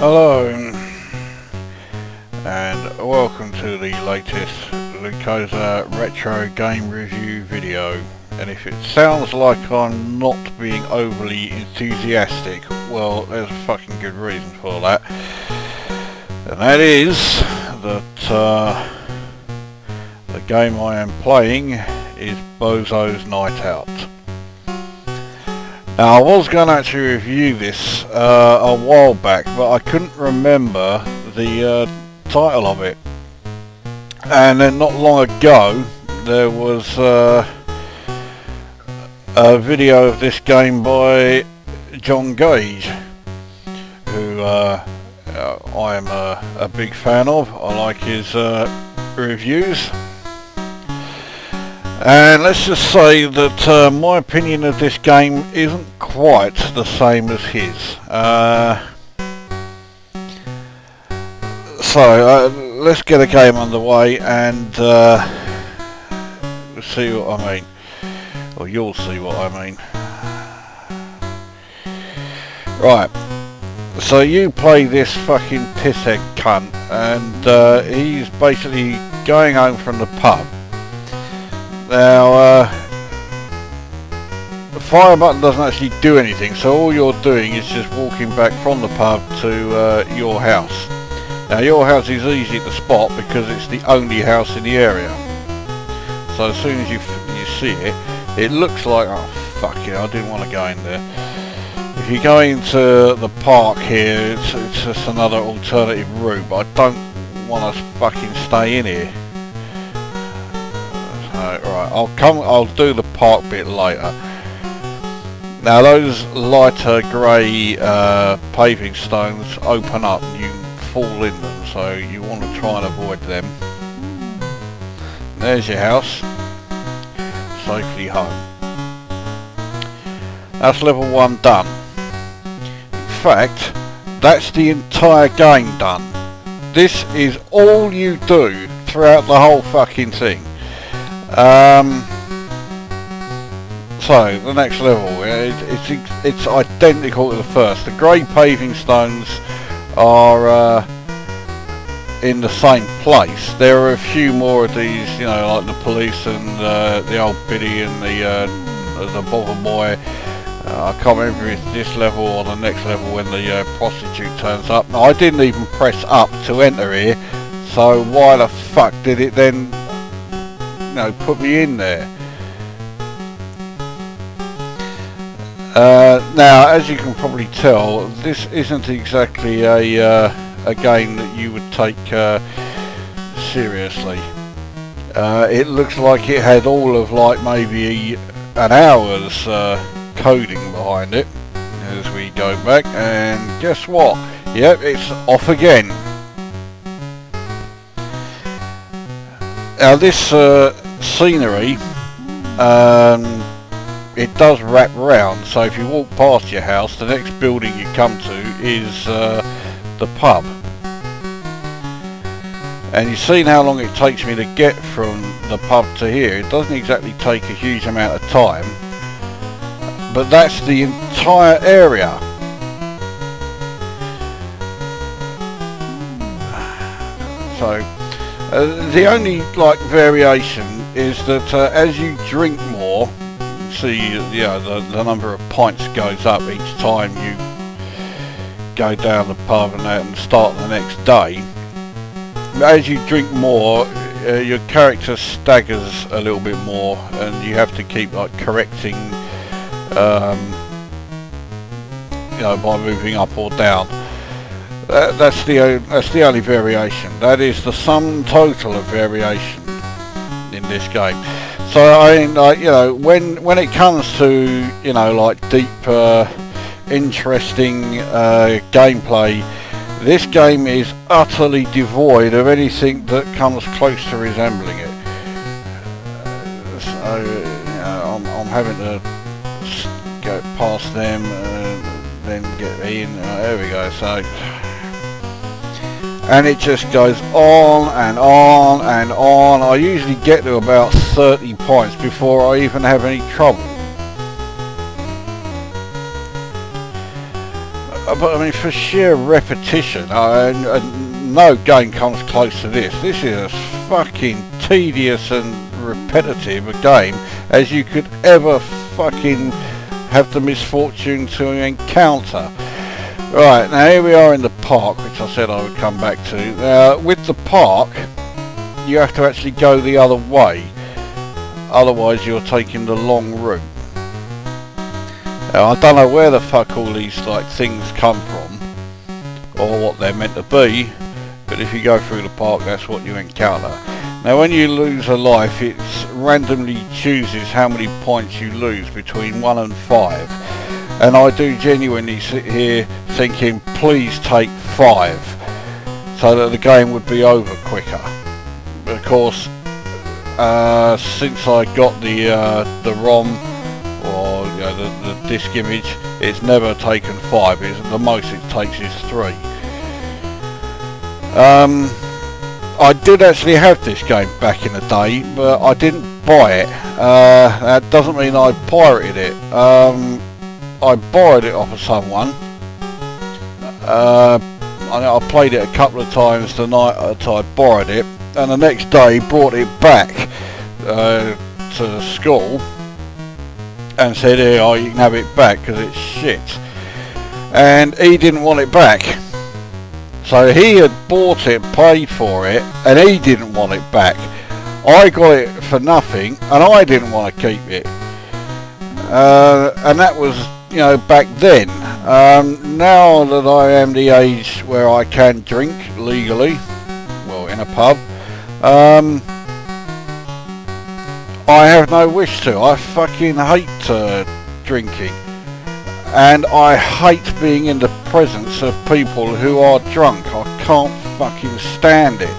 Hello and welcome to the latest Lukozer retro game review video. And if it sounds like I'm not being overly enthusiastic, well, there's a fucking good reason for that. And that is that the game I am playing is Bozo's Night Out. Now, I was going to actually review this a while back, but I couldn't remember the title of it. And then not long ago, there was a video of this game by John Gage, who I am a big fan of. I like his reviews. And let's just say that my opinion of this game isn't quite the same as his. So let's get a game underway and see what I mean. Or you'll see what I mean. Right. So you play this fucking pisshead cunt, and he's basically going home from the pub. Now, the fire button doesn't actually do anything, so all you're doing is just walking back from the pub to your house. Now, your house is easy to spot because it's the only house in the area. So as soon as you see it, it looks like, oh fuck it, I didn't want to go in there. If you go into the park here, it's just another alternative route, but I don't want to fucking stay in here. Right, I'll do the park bit later. Now those lighter grey paving stones open up and you fall in them, so you want to try and avoid them. There's your house, safely home. That's level 1 done. In fact, that's the entire game done. This is all you do throughout the whole fucking thing. So the next level, it's identical to the first. The grey paving stones are in the same place. There are a few more of these, you know, like the police and the old biddy and the bother boy. I can't remember if it's this level or the next level when the prostitute turns up. Now, I didn't even press up to enter here, so why the fuck did it then, you know, put me in there? Now, as you can probably tell, this isn't exactly a game that you would take seriously. It looks like it had all of like maybe an hour's coding behind it. As we go back, and guess what? Yep, it's off again. Now this scenery, it does wrap around, so if you walk past your house, the next building you come to is the pub. And you've seen how long it takes me to get from the pub to here. It doesn't exactly take a huge amount of time, but that's the entire area. So the only like variation is that as you drink more, see, you know, the number of pints goes up each time you go down the pub and that and start the next day. As you drink more, your character staggers a little bit more, and you have to keep like correcting, you know, by moving up or down. That's the only variation. That is the sum total of variation in this game. So I mean, like, you know, when it comes to, you know, like deep, interesting gameplay, this game is utterly devoid of anything that comes close to resembling it. So, you know, I'm having to go past them, then get in. There we go. So. And it just goes on and on and on. I usually get to about 30 points before I even have any trouble. but I mean, for sheer repetition, no game comes close to this. This is as fucking tedious and repetitive a game as you could ever fucking have the misfortune to encounter. Right, now here we are in the park, which I said I would come back to. Now, with the park, you have to actually go the other way, otherwise you're taking the long route. Now, I don't know where the fuck all these like things come from, or what they're meant to be, but if you go through the park, that's what you encounter. Now, when you lose a life, it randomly chooses how many points you lose between 1 and 5. And I do genuinely sit here thinking, please take 5, so that the game would be over quicker. But of course, since I got the ROM, or you know, the disc image, it's never taken 5. The most it takes is 3. I did actually have this game back in the day, but I didn't buy it. That doesn't mean I pirated it. I borrowed it off of someone. I played it a couple of times the night that I borrowed it, and the next day brought it back to the school and said, here, oh, you can have it back because it's shit. And he didn't want it back. So he had bought it, paid for it, and he didn't want it back. I got it for nothing, and I didn't want to keep it. And that was, you know, back then. Now that I am the age where I can drink legally, well, in a pub, I have no wish to. I fucking hate drinking. And I hate being in the presence of people who are drunk. I can't fucking stand it.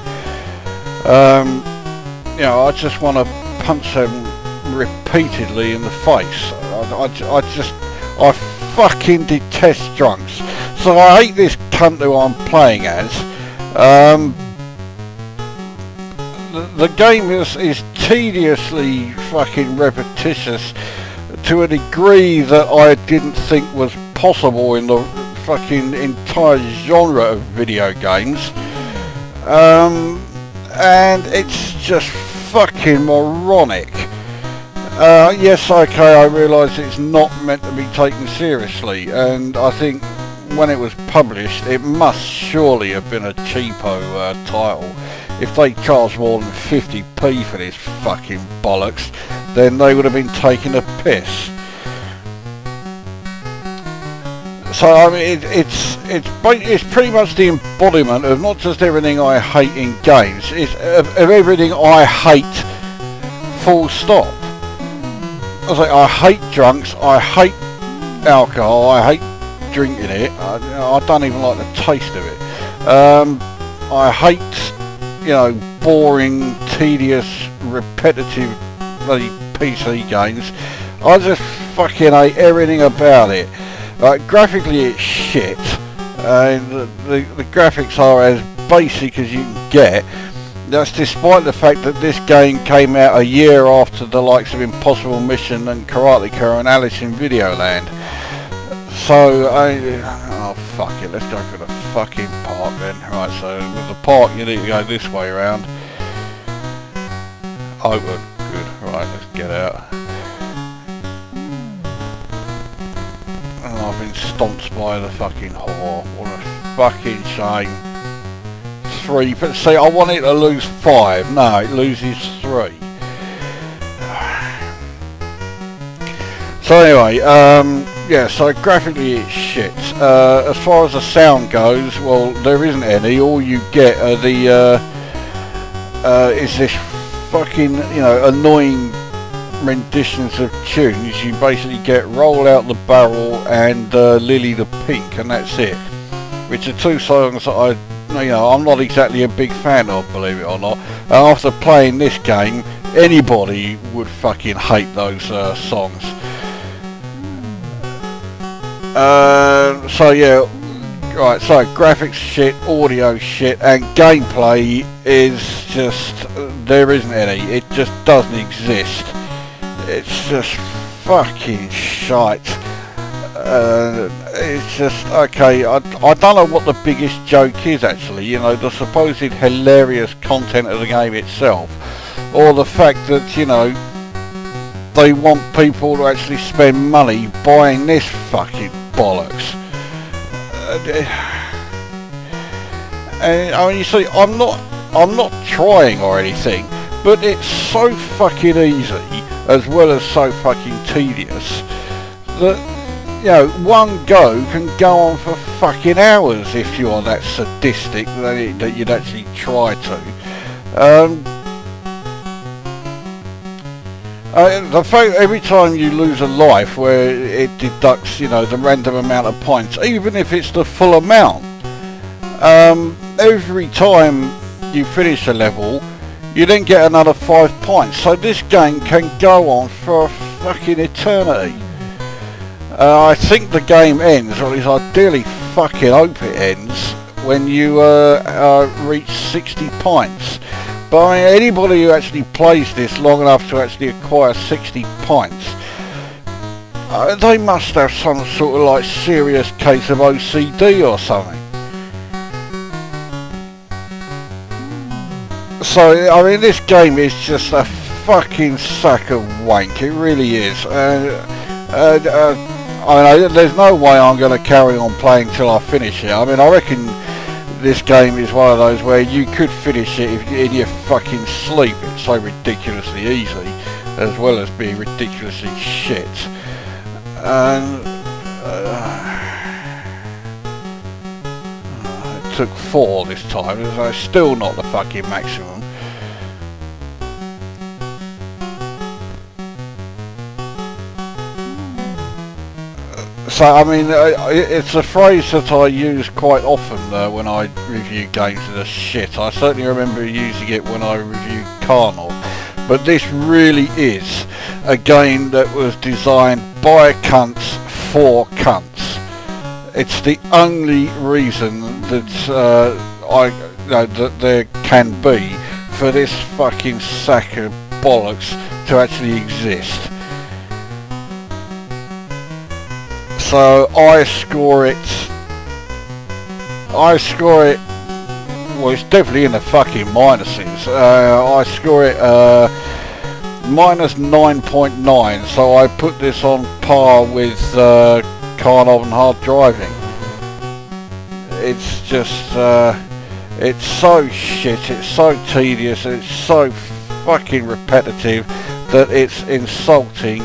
You know, I just want to punch them repeatedly in the face. I fucking detest drunks. So I hate this cunt who I'm playing as. The game is tediously fucking repetitious to a degree that I didn't think was possible in the fucking entire genre of video games. And it's just fucking moronic. Yes, okay, I realise it's not meant to be taken seriously, and I think when it was published it must surely have been a cheapo title. If they charged more than 50p for this fucking bollocks, then they would have been taking a piss. So I mean, it's pretty much the embodiment of not just everything I hate in games, it's of everything I hate, full stop. I hate drunks, I hate alcohol, I hate drinking it, I don't even like the taste of it. I hate, you know, boring, tedious, repetitive bloody PC games. I just fucking hate everything about it. Graphically it's shit. The graphics are as basic as you can get. That's despite the fact that this game came out a year after the likes of Impossible Mission and Karateka and Alice in Videoland. So, oh fuck it, let's go for the fucking park then. Right, so with the park you need to go this way around. Open, good, right, let's get out. And I've been stomped by the fucking whore, what a fucking shame. 3, but see, I want it to lose 5, no, it loses 3. So anyway, yeah, so graphically it's shit. As far as the sound goes, well, there isn't any. All you get are the is this fucking, you know, annoying renditions of tunes. You basically get Roll Out the Barrel and Lily the Pink, and that's it. Which are 2 songs that I'm not exactly a big fan of, believe it or not. And after playing this game, anybody would fucking hate those songs. So yeah, right, so graphics shit, audio shit, and gameplay is just, there isn't any, it just doesn't exist. It's just fucking shite. It's just, okay, I don't know what the biggest joke is actually, you know, the supposed hilarious content of the game itself, or the fact that, you know, they want people to actually spend money buying this fucking bollocks. And I mean, you see, I'm not trying or anything, but it's so fucking easy, as well as so fucking tedious, that, you know, one go can go on for fucking hours if you're that sadistic that you'd actually try to. The fact every time you lose a life where it deducts, you know, the random amount of points, even if it's the full amount, every time you finish a level, you then get another 5 points. So this game can go on for a fucking eternity. I think the game ends, or at least I ideally fucking hope it ends, when you reach 60 points. But I mean, anybody who actually plays this long enough to actually acquire 60 points, they must have some sort of like serious case of OCD or something. So, I mean, this game is just a fucking sack of wank, it really is. I mean, there's no way I'm going to carry on playing till I finish it. I mean, I reckon this game is one of those where you could finish it in your fucking sleep. It's so ridiculously easy, as well as being ridiculously shit. And it took 4 this time, so it's still not the fucking maximum. So, I mean, it's a phrase that I use quite often when I review games that are shit. I certainly remember using it when I reviewed Karnov. But this really is a game that was designed by cunts for cunts. It's the only reason that that there can be for this fucking sack of bollocks to actually exist. So I score it, well, it's definitely in the fucking minuses. I score it minus 9.9, so I put this on par with Karnov and Hard Driving. It's just, it's so shit, it's so tedious, it's so fucking repetitive that it's insulting,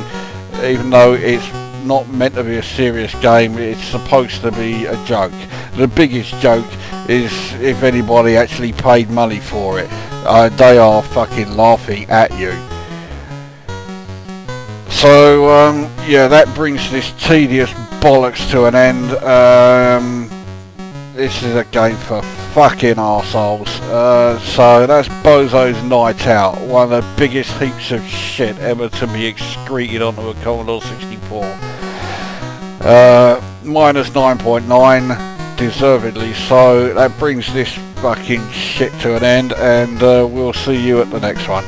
even though it's not meant to be a serious game. It's supposed to be a joke. The biggest joke is if anybody actually paid money for it. They are fucking laughing at you. So yeah, that brings this tedious bollocks to an end. This is a game for fucking arseholes. So that's Bozo's Night Out, one of the biggest heaps of shit ever to be excreted onto a Commodore 64. Minus 9.9, deservedly so. That brings this fucking shit to an end, and we'll see you at the next one.